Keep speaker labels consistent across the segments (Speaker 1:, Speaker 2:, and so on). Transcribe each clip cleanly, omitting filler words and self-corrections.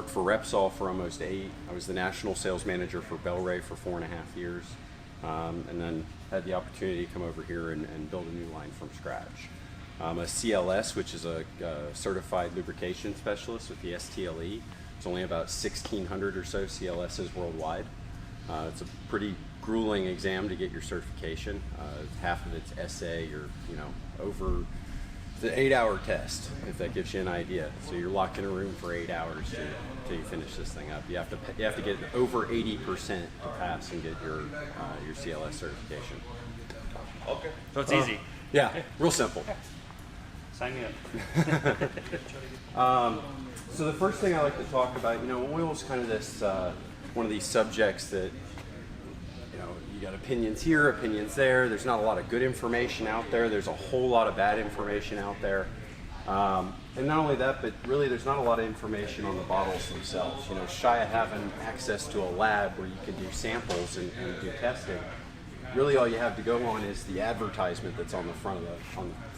Speaker 1: worked for Repsol for almost 8. I was the national sales manager for Bel-Ray for 4.5 years, and then had the opportunity to come over here and build a new line from scratch. I'm a CLS, which is a certified lubrication specialist with the STLE. It's only about 1,600 or so CLSs worldwide. It's a pretty grueling exam to get your certification. Half of it's essay, or over the 8-hour test, if that gives you an idea. So you're locked in a room for 8 hours till you finish this thing up. You have to get over 80% to pass and get your CLS certification.
Speaker 2: Okay. So it's easy.
Speaker 1: Yeah, real simple.
Speaker 2: Sign me up.
Speaker 1: So the first thing I like to talk about, oil is kind of this one of these subjects that you got opinions here, opinions there. There's not a lot of good information out there. There's a whole lot of bad information out there. And not only that, but really there's not a lot of information on the bottles themselves. Shy of having access to a lab where you can do samples and do testing, really all you have to go on is the advertisement that's on the front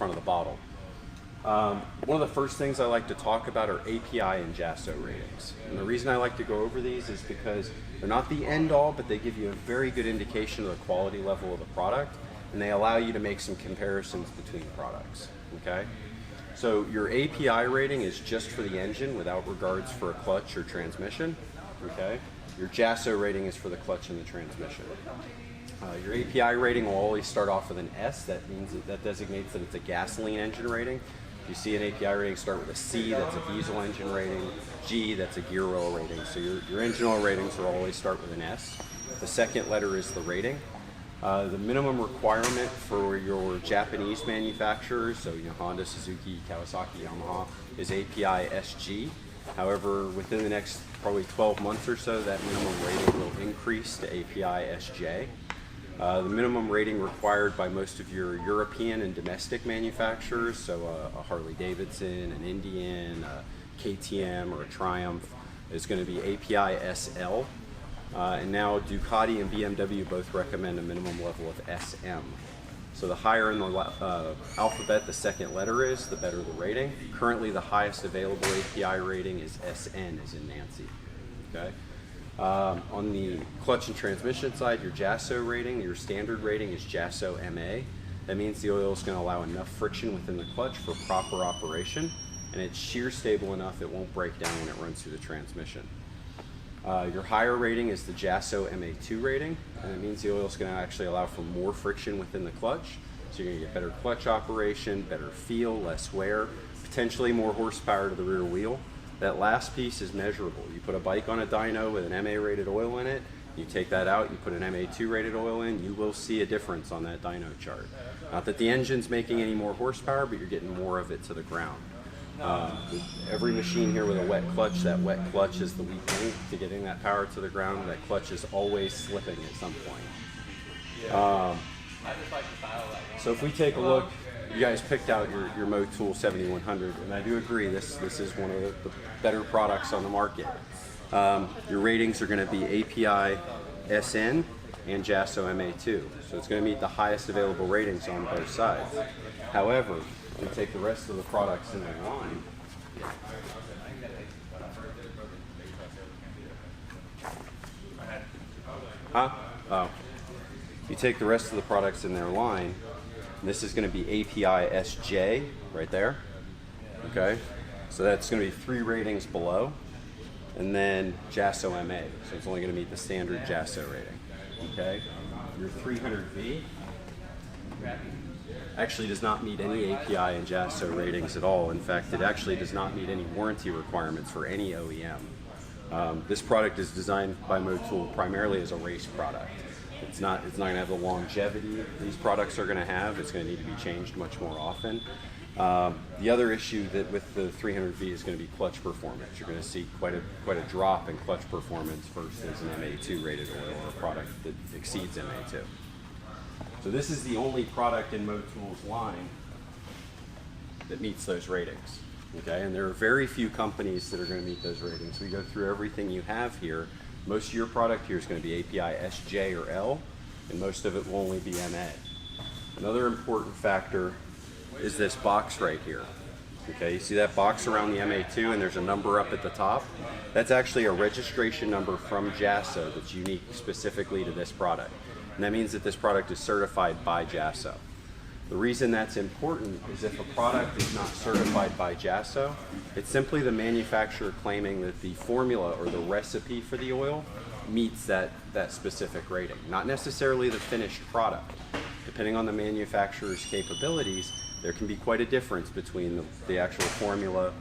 Speaker 1: of the bottle. One of the first things I like to talk about are API and JASO ratings. And the reason I like to go over these is because they're not the end all, but they give you a very good indication of the quality level of the product, and they allow you to make some comparisons between products. Okay? So your API rating is just for the engine without regards for a clutch or transmission. Okay? Your JASO rating is for the clutch and the transmission. Your API rating will always start off with an S. That means that designates that it's a gasoline engine rating. If you see an API rating start with a C, that's a diesel engine rating. G, that's a gear oil rating. So your engine oil ratings will always start with an S. The second letter is the rating. The minimum requirement for your Japanese manufacturers, so Honda, Suzuki, Kawasaki, Yamaha, is API SG. However, within the next probably 12 months or so, that minimum rating will increase to API SJ. The minimum rating required by most of your European and domestic manufacturers, so a Harley Davidson, an Indian, a KTM, or a Triumph, is going to be API SL. And now Ducati and BMW both recommend a minimum level of SM. So the higher in the alphabet the second letter is, the better the rating. Currently the highest available API rating is SN, as in Nancy. Okay? On the clutch and transmission side, your JASO rating, your standard rating is JASO MA. That means the oil is going to allow enough friction within the clutch for proper operation, and it's shear stable enough it won't break down when it runs through the transmission. Your higher rating is the JASO MA2 rating, and it means the oil is going to actually allow for more friction within the clutch. So you're going to get better clutch operation, better feel, less wear, potentially more horsepower to the rear wheel. That last piece is measurable. You put a bike on a dyno with an MA rated oil in it, you take that out, you put an MA2 rated oil in, you will see a difference on that dyno chart. Not that the engine's making any more horsepower, but you're getting more of it to the ground. Every machine here with a wet clutch, that wet clutch is the weak link to getting that power to the ground. That clutch is always slipping at some point. So if we take a look, you guys picked out your Motul 7100, and I do agree this is one of the better products on the market. Your ratings are going to be API SN and JASO MA2, so it's going to meet the highest available ratings on both sides. However, when you take the rest of the products in their line, you take the rest of the products in their line, this is going to be API SJ right there. Okay, so that's going to be 3 ratings below, and then JASO MA, so it's only going to meet the standard JASO rating. Okay, your 300V actually does not meet any API and JASO ratings at all. In fact, it actually does not meet any warranty requirements for any OEM. This product is designed by Motul primarily as a race product. It's not going to have the longevity these products are going to have. It's going to need to be changed much more often. The other issue that with the 300V is going to be clutch performance. You're going to see quite a drop in clutch performance versus an MA2 rated oil or a product that exceeds MA2. So this is the only product in Motul's line that meets those ratings. Okay, and there are very few companies that are going to meet those ratings. We go through everything you have here. Most of your product here is going to be API SJ or L, and most of it will only be MA. Another important factor is this box right here. Okay, you see that box around the MA2 and there's a number up at the top? That's actually a registration number from JASO that's unique specifically to this product. And that means that this product is certified by JASO. The reason that's important is if a product is not certified by JASO, it's simply the manufacturer claiming that the formula or the recipe for the oil meets that specific rating, not necessarily the finished product. Depending on the manufacturer's capabilities, there can be quite a difference between the actual formula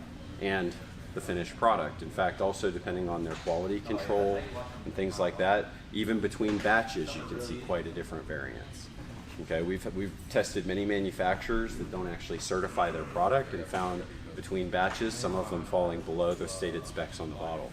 Speaker 1: and the finished product. In fact, also depending on their quality control and things like that, even between batches you can see quite a different variance. Okay, we've tested many manufacturers that don't actually certify their product and found between batches some of them falling below the stated specs on the bottle.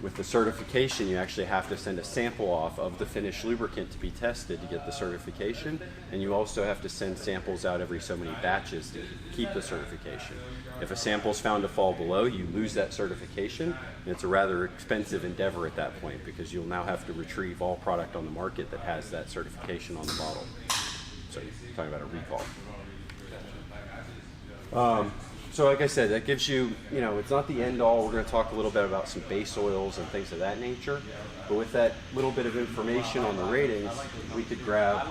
Speaker 1: With the certification, you actually have to send a sample off of the finished lubricant to be tested to get the certification, and you also have to send samples out every so many batches to keep the certification. If a sample is found to fall below, you lose that certification, and it's a rather expensive endeavor at that point because you'll now have to retrieve all product on the market that has that certification on the bottle. So you're talking about a recall. So like I said, that gives you, it's not the end all. We're going to talk a little bit about some base oils and things of that nature. But with that little bit of information on the ratings, we could grab.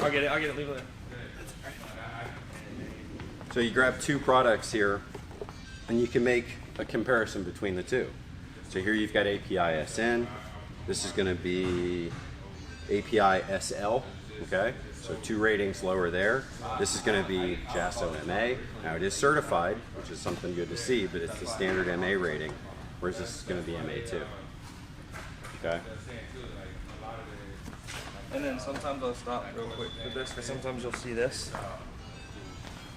Speaker 2: I'll get it, leave it there.
Speaker 1: So you grab two products here, and you can make a comparison between the two. So here you've got API SN. This is going to be API SL, okay? So 2 ratings lower there. This is going to be JASO MA. Now it is certified, which is something good to see, but it's the standard MA rating, whereas this is going to be MA2. Okay?
Speaker 3: And then sometimes I'll stop real quick with this, because sometimes you'll see this,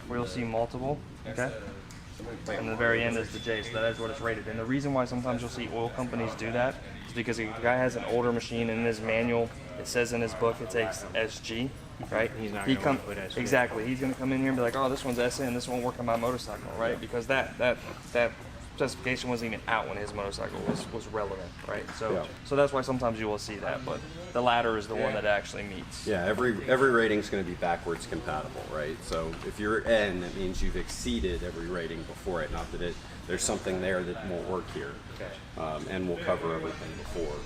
Speaker 3: where you'll see multiple, okay? And the very end is the J, so that is what it's rated. And the reason why sometimes you'll see oil companies do that is because if the guy has an older machine and in his manual, it says in his book it takes SG, right?
Speaker 2: He's not gonna put SG.
Speaker 3: Exactly. He's going to come in here and be like, oh, this one's SN, this won't work on my motorcycle, right? Because that specification wasn't even out when his motorcycle was relevant, right? So so that's why sometimes you will see that, but the latter is the one that actually meets.
Speaker 1: Yeah, every rating is going to be backwards compatible, right? So if you're N, that means you've exceeded every rating before it, not that there's something there that won't work here. And we'll cover everything before.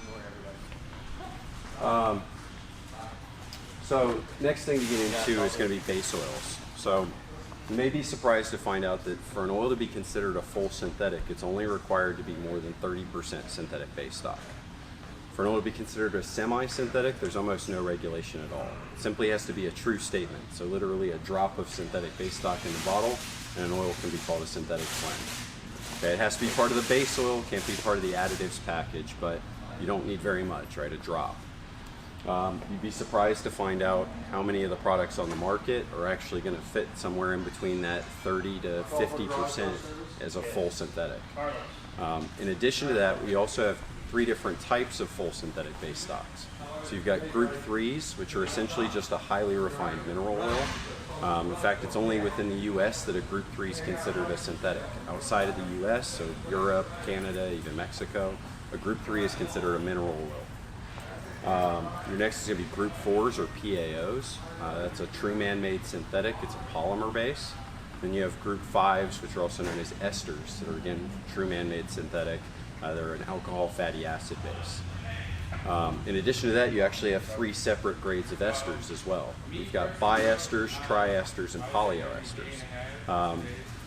Speaker 1: So next thing to get into is going to be base oils. So you may be surprised to find out that for an oil to be considered a full synthetic, it's only required to be more than 30% synthetic base stock. For an oil to be considered a semi-synthetic, there's almost no regulation at all. It simply has to be a true statement. So literally a drop of synthetic base stock in the bottle, and an oil can be called a synthetic blend. Okay, it has to be part of the base oil, can't be part of the additives package, but you don't need very much, right? A drop. You'd be surprised to find out how many of the products on the market are actually going to fit somewhere in between that 30 to 50% as a full synthetic. In addition to that, we also have 3 different types of full synthetic base stocks. So you've got Group 3s, which are essentially just a highly refined mineral oil. In fact, it's only within the US that a Group 3 is considered a synthetic. Outside of the US, so Europe, Canada, even Mexico, a Group 3 is considered a mineral oil. Your next is going to be Group 4s or PAOs. That's a true man-made synthetic. It's a polymer base. Then you have Group 5s, which are also known as esters, that are again true man-made synthetic. They're an alcohol fatty acid base. In addition to that, you actually have 3 separate grades of esters as well. You've got biesters, triesters, and polyoesters.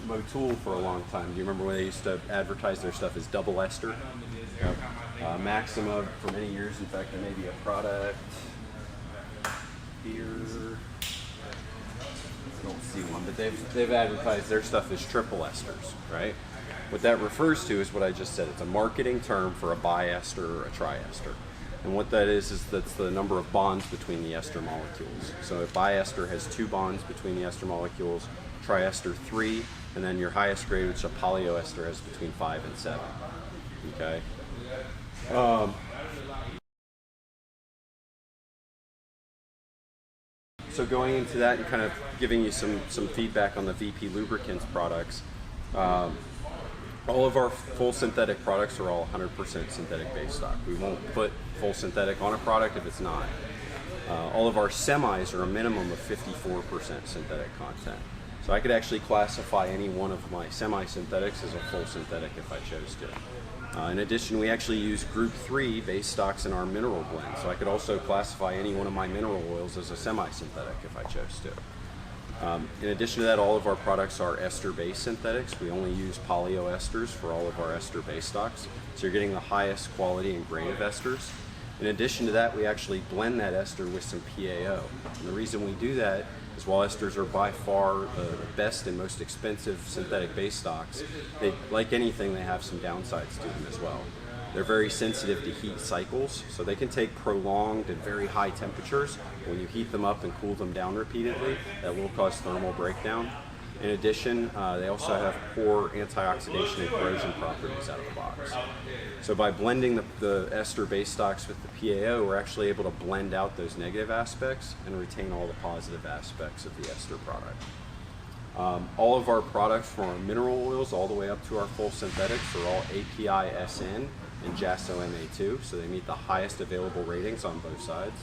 Speaker 1: Motul for a long time. Do you remember when they used to advertise their stuff as double ester? Yep. Maxima for many years. In fact, there may be a product here. I don't see one, but they've advertised their stuff as triple esters, right? What that refers to is what I just said. It's a marketing term for a biester or a triester. And what that is that's the number of bonds between the ester molecules. So a biester has 2 bonds between the ester molecules, triester 3, and then your highest grade, which is a polyoester, has between 5 and 7. Okay. So going into that and kind of giving you some feedback on the VP Lubricants products, all of our full synthetic products are all 100% synthetic base stock. We won't put full synthetic on a product if it's not. All of our semis are a minimum of 54% synthetic content. So I could actually classify any one of my semi-synthetics as a full synthetic if I chose to. In addition, we actually use Group 3 base stocks in our mineral blend, so I could also classify any one of my mineral oils as a semi-synthetic if I chose to. In addition to that, all of our products are ester-based synthetics. We only use polyoesters for all of our ester base stocks, so you're getting the highest quality and grade of esters. In addition to that, we actually blend that ester with some PAO. And the reason we do that is while esters are by far the best and most expensive synthetic base stocks, like anything, they have some downsides to them as well. They're very sensitive to heat cycles, so they can take prolonged and very high temperatures. When you heat them up and cool them down repeatedly, that will cause thermal breakdown. In addition, they also have poor antioxidation and corrosion properties out of the box. So by blending the ester base stocks with the PAO, we're actually able to blend out those negative aspects and retain all the positive aspects of the ester product. All of our products, from our mineral oils all the way up to our full synthetics, are all API SN and JASO MA2, so they meet the highest available ratings on both sides.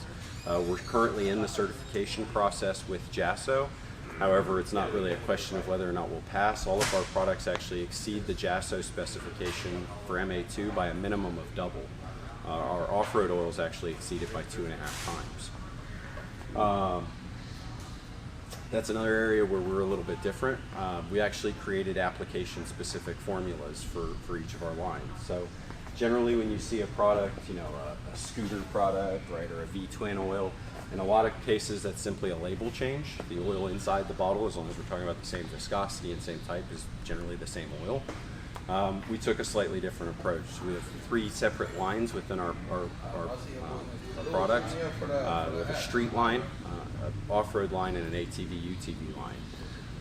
Speaker 1: We're currently in the certification process with JASO. However, it's not really a question of whether or not we'll pass. All of our products actually exceed the JASO specification for MA2 by a minimum of double. Our off-road oils actually exceed it by 2.5 times. That's another area where we're a little bit different. We actually created application-specific formulas for each of our lines. So generally when you see a product, you know, a scooter product, right, or a V-twin oil, in a lot of cases that's simply a label change. The oil inside the bottle, as long as we're talking about the same viscosity and same type, is generally the same oil. We took a slightly different approach. So we have 3 separate lines within our product. We have a street line, an off-road line, and an ATV, UTV line.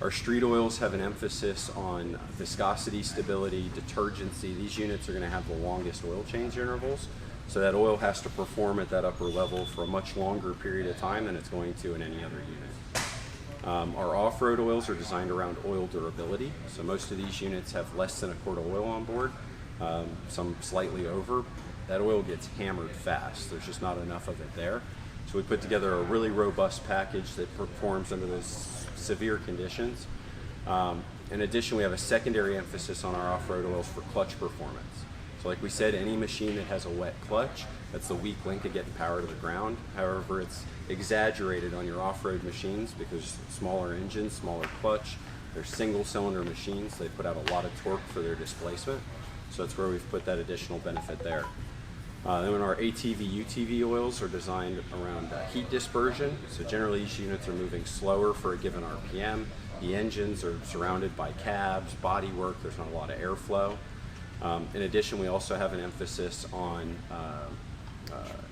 Speaker 1: Our street oils have an emphasis on viscosity, stability, detergency. These units are going to have the longest oil change intervals, so that oil has to perform at that upper level for a much longer period of time than it's going to in any other unit. Our off-road oils are designed around oil durability, so most of these units have less than a quart of oil on board, some slightly over. That oil gets hammered fast. There's just not enough of it there. So we put together a really robust package that performs under those severe conditions. In addition, we have a secondary emphasis on our off-road oils for clutch performance. So like we said, any machine that has a wet clutch, that's the weak link of getting power to the ground. However, it's exaggerated on your off-road machines because smaller engines, smaller clutch, they're single-cylinder machines. They put out a lot of torque for their displacement. So that's where we've put that additional benefit there. Then our ATV, UTV oils are designed around heat dispersion. So generally these units are moving slower for a given RPM. The engines are surrounded by cabs, bodywork, there's not a lot of airflow. In addition, we also have an emphasis on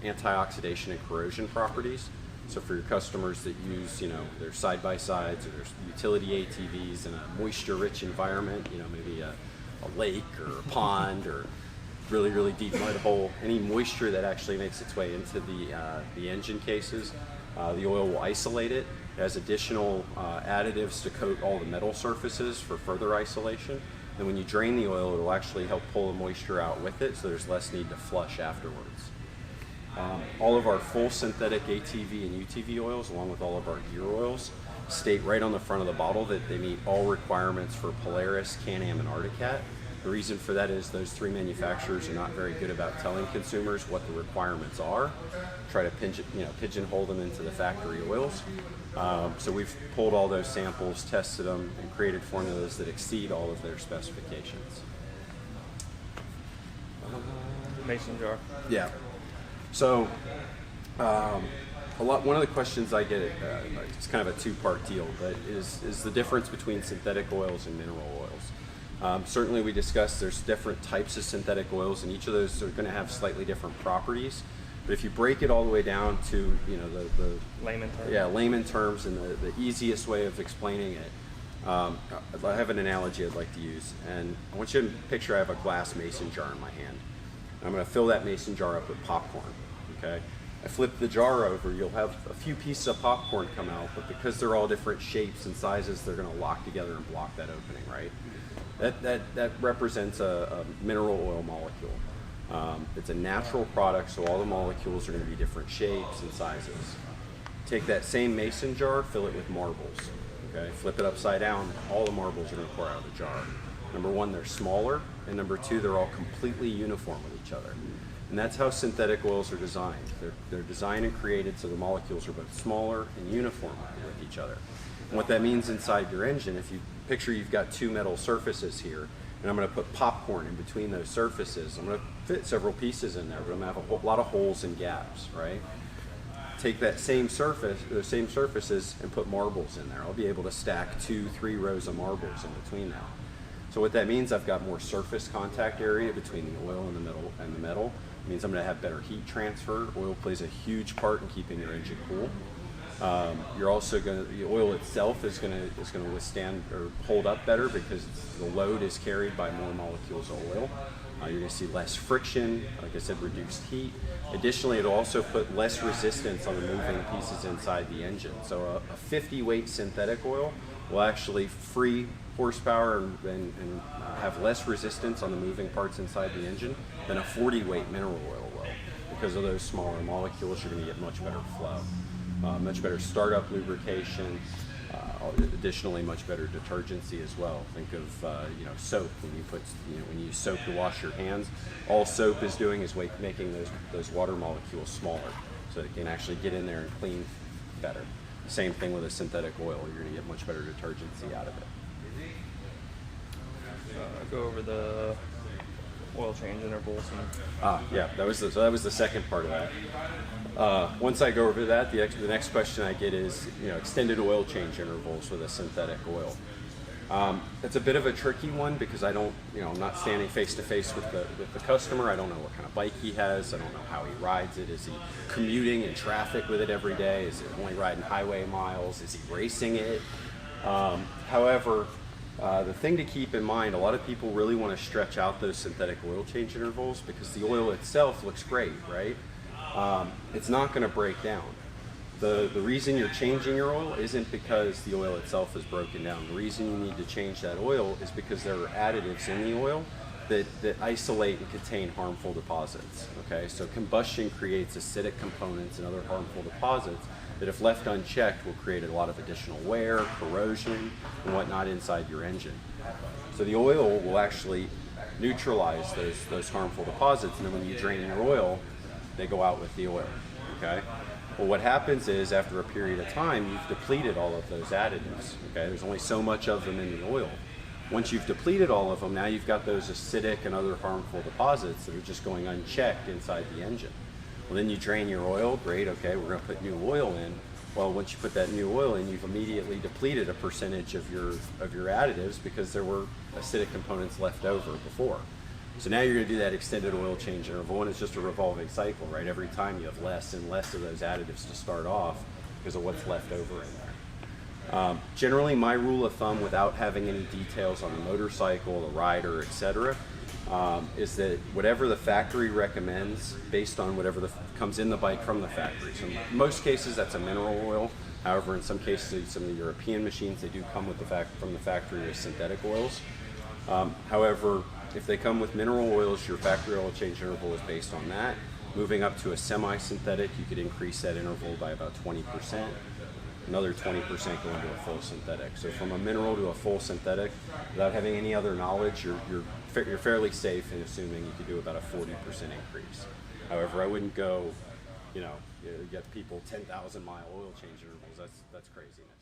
Speaker 1: antioxidation and corrosion properties. So for your customers that use, you know, their side-by-sides or their utility ATVs in a moisture-rich environment, you know, maybe a lake or a pond or really deep mud hole, any moisture that actually makes its way into the engine cases, the oil will isolate it. It has additional additives to coat all the metal surfaces for further isolation. And when you drain the oil, it will actually help pull the moisture out with it, so there's less need to flush afterwards. All of our full synthetic ATV and UTV oils, along with all of our gear oils, state right on the front of the bottle that they meet all requirements for Polaris, Can-Am, and Arctic. The reason for that is those 3 manufacturers are not very good about telling consumers what the requirements are. Try to pigeonhole them into the factory oils. So we've pulled all those samples, tested them, and created formulas that exceed all of their specifications.
Speaker 3: Mason jar.
Speaker 1: Yeah. So one of the questions I get, it's kind of a 2-part deal, but is the difference between synthetic oils and mineral oils. Certainly we discussed there's different types of synthetic oils, and each of those are going to have slightly different properties. But if you break it all the way down to, you know, the
Speaker 3: Layman terms.
Speaker 1: Yeah, layman terms, and the easiest way of explaining it, I have an analogy I'd like to use, and I want you to picture I have a glass mason jar in my hand. And I'm going to fill that mason jar up with popcorn. Okay, I flip the jar over, you'll have a few pieces of popcorn come out, but because they're all different shapes and sizes, they're going to lock together and block that opening, right? That represents a mineral oil molecule. It's a natural product, so all the molecules are going to be different shapes and sizes. Take that same mason jar, fill it with marbles. Okay, flip it upside down, all the marbles are going to pour out of the jar. Number one, they're smaller, and number two, they're all completely uniform with each other. And that's how synthetic oils are designed. They're designed and created so the molecules are both smaller and uniform with each other. And what that means inside your engine, if you picture you've got two metal surfaces here, and I'm going to put popcorn in between those surfaces. I'm going to fit several pieces in there, but I'm going to have a lot of holes and gaps, right? Take that same surface, those same surfaces, and put marbles in there. I'll be able to stack 2-3 rows of marbles in between now. So what that means, I've got more surface contact area between the oil and the metal. It means I'm going to have better heat transfer. Oil plays a huge part in keeping your engine cool. You're also going to, the oil itself is going to withstand or hold up better because the load is carried by more molecules of oil. You're going to see less friction, like I said, reduced heat. Additionally, it'll also put less resistance on the moving pieces inside the engine. So a 50 weight synthetic oil will actually free horsepower and have less resistance on the moving parts inside the engine than a 40 weight mineral oil will. Because of those smaller molecules, you're going to get much better flow, much better startup lubrication. Additionally, much better detergency as well. Think of soap. When you use soap to wash your hands, all soap is doing is making those water molecules smaller, so it can actually get in there and clean better. Same thing with a synthetic oil. You're going to get much better detergency out of it.
Speaker 3: Go over the oil change intervals.
Speaker 1: Yeah, that was the second part of that. Once I go over that, the next question I get is extended oil change intervals with a synthetic oil. It's a bit of a tricky one because I don't, I'm not standing face to face with the customer. I don't know what kind of bike he has. I don't know how he rides it. Is he commuting in traffic with it every day? Is it only riding highway miles? Is he racing it? However, the thing to keep in mind, a lot of people really want to stretch out those synthetic oil change intervals because the oil itself looks great, right? It's not going to break down. The reason you're changing your oil isn't because the oil itself is broken down. The reason you need to change that oil is because there are additives in the oil that isolate and contain harmful deposits. Okay, so combustion creates acidic components and other harmful deposits that, if left unchecked, will create a lot of additional wear, corrosion, and whatnot inside your engine. So the oil will actually neutralize those harmful deposits, and then when you drain your oil, they go out with the oil. Okay. Well, what happens is after a period of time, you've depleted all of those additives. Okay, there's only so much of them in the oil. Once you've depleted all of them, now you've got those acidic and other harmful deposits that are just going unchecked inside the engine. Well, then you drain your oil. Great. Okay, we're going to put new oil in. Well, once you put that new oil in, you've immediately depleted a percentage of your additives because there were acidic components left over before. So now you're going to do that extended oil change interval, and it's just a revolving cycle, right? Every time you have less and less of those additives to start off because of what's left over in there. Generally, my rule of thumb, without having any details on the motorcycle, the rider, etc., is that whatever the factory recommends, based on whatever comes in the bike from the factory. So in most cases, that's a mineral oil. However, in some cases, some of the European machines, they do come with from the factory with synthetic oils. However, if they come with mineral oils, your factory oil change interval is based on that. Moving up to a semi-synthetic, you could increase that interval by about 20%. Another 20% going to a full synthetic. So from a mineral to a full synthetic, without having any other knowledge, you're fairly safe in assuming you could do about a 40% increase. However, I wouldn't go, you get people 10,000 mile oil change intervals. That's craziness.